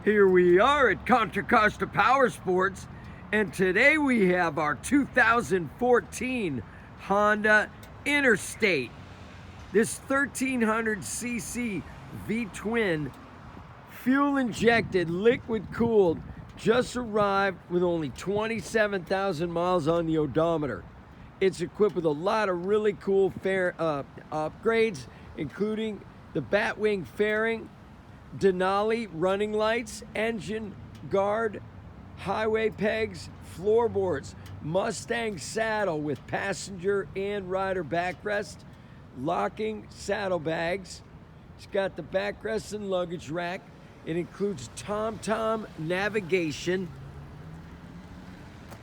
Here we are at Contra Costa Powersports, and today we have our 2014 Honda Interstate. This 1300cc VTwin fuel-injected, liquid-cooled, just arrived with only 27,000 miles on the odometer. It's equipped with a lot of really cool upgrades, including the Batwing fairing, Denali running lights, engine guard, highway pegs, floorboards, Mustang saddle with passenger and rider backrest, locking saddlebags. It's got the backrest and luggage rack. It includes TomTom navigation.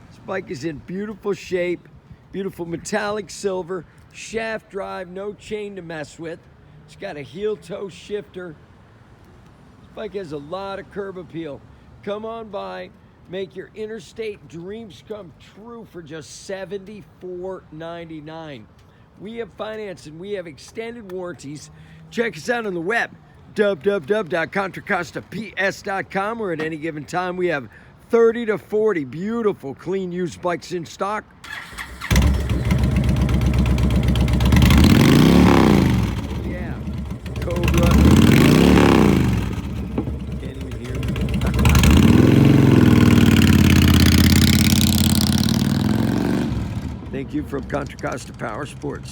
This bike is in beautiful shape, beautiful metallic silver, shaft drive, no chain to mess with. It's got a heel toe shifter. This bike has a lot of curb appeal. Come on by, make your interstate dreams come true for just $74.99. We have financing, we have extended warranties. Check us out on the web, www.contracostaps.com, or at any given time we have 30 to 40 beautiful clean used bikes in stock. Yeah, Cobra. Can't even hear me. Thank you from Contra Costa Powersports.